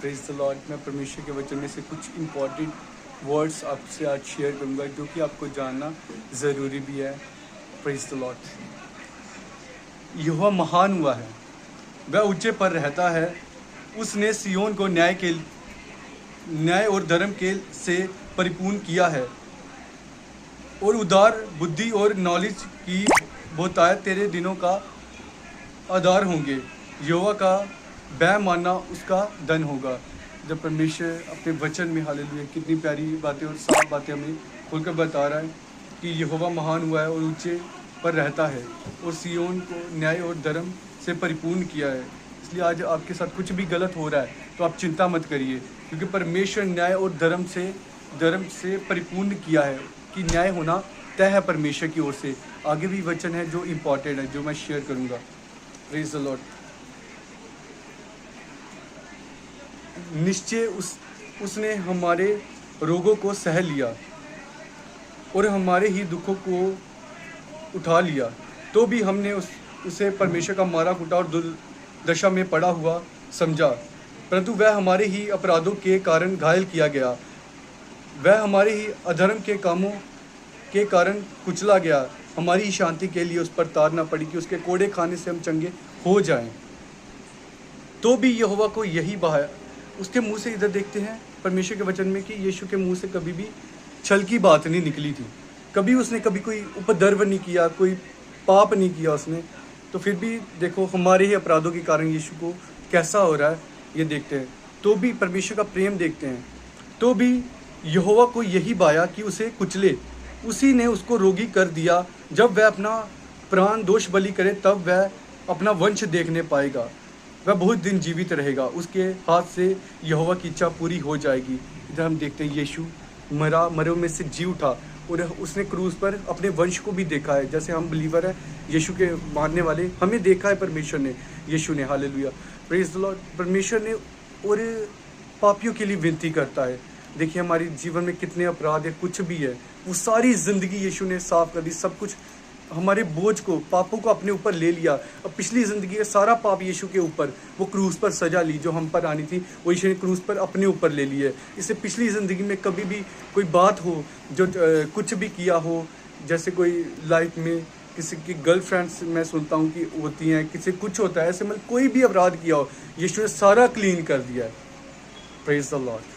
Praise the Lord. मैं परमेश्वर के वचन में से कुछ इम्पॉर्टेंट वर्ड्स आपसे आज शेयर करूंगा जो कि आपको जानना ज़रूरी भी है। Praise the Lord. यहोवा महान हुआ है, वह ऊंचे पर रहता है। उसने सियोन को न्याय और धर्म के से परिपूर्ण किया है, और उदार बुद्धि और नॉलेज की बहुतायत तेरे दिनों का आधार होंगे। यहोवा का भय मानना उसका धन होगा। जब परमेश्वर अपने वचन में हालेलुया कितनी प्यारी बातें और साफ बातें हमें खुलकर बता रहा है कि यहोवा महान हुआ है और ऊंचे पर रहता है, और सियोन को न्याय और धर्म से परिपूर्ण किया है। इसलिए आज आपके साथ कुछ भी गलत हो रहा है तो आप चिंता मत करिए, क्योंकि परमेश्वर न्याय और धर्म से परिपूर्ण किया है कि न्याय होना तय है परमेश्वर की ओर से। आगे भी वचन है जो इम्पोर्टेंट है, जो मैं शेयर करूँगा। Praise the Lord. निश्चय उसने हमारे रोगों को सह लिया और हमारे ही दुखों को उठा लिया, तो भी हमने उसे परमेश्वर का मारा कूटा और दुर्दशा में पड़ा हुआ समझा। परंतु वह हमारे ही अपराधों के कारण घायल किया गया, वह हमारे ही अधर्म के कामों के कारण कुचला गया। हमारी ही शांति के लिए उस पर ताड़ना पड़ी कि उसके कोड़े खाने से हम चंगे हो जाएं। तो भी यहोवा को यही बहाया। उसके मुंह से इधर देखते हैं परमेश्वर के वचन में कि यीशु के मुंह से कभी भी छल की बात नहीं निकली थी। कभी उसने कोई उपद्रव नहीं किया, कोई पाप नहीं किया उसने। तो फिर भी देखो हमारे ही अपराधों के कारण यीशु को कैसा हो रहा है ये देखते हैं। तो भी परमेश्वर का प्रेम देखते हैं। तो भी यहोवा को यही बाया कि उसे कुचले। उसी ने उसको रोगी कर दिया। जब वह अपना प्राण दोष बलि करे तब वह अपना वंश देखने पाएगा, वह बहुत दिन जीवित रहेगा। उसके हाथ से यहोवा की इच्छा पूरी हो जाएगी। इधर हम देखते हैं यीशु मरे में से जी उठा, और उसने क्रूस पर अपने वंश को भी देखा है। जैसे हम बिलीवर हैं, यीशु के मानने वाले, हमें देखा है परमेश्वर ने, यीशु ने। Hallelujah, praise the Lord. परमेश्वर ने और पापियों के लिए विनती करता है। देखिए हमारे जीवन में कितने अपराध है, कुछ भी है, वो सारी ज़िंदगी यीशु ने साफ कर दी। सब कुछ हमारे बोझ को, पापों को अपने ऊपर ले लिया। अब पिछली ज़िंदगी का सारा पाप यीशु के ऊपर, वो क्रूस पर सजा ली जो हम पर आनी थी, वो यीशु ने क्रूस पर अपने ऊपर ले ली है। इससे पिछली ज़िंदगी में कभी भी कोई बात हो जो कुछ भी किया हो, जैसे कोई लाइफ में किसी की गर्लफ्रेंड्स मैं सुनता हूँ कि होती हैं, किसी कुछ होता है, ऐसे मतलब कोई भी अपराध किया हो, यीशु ने सारा क्लीन कर दिया है। Praise the Lord.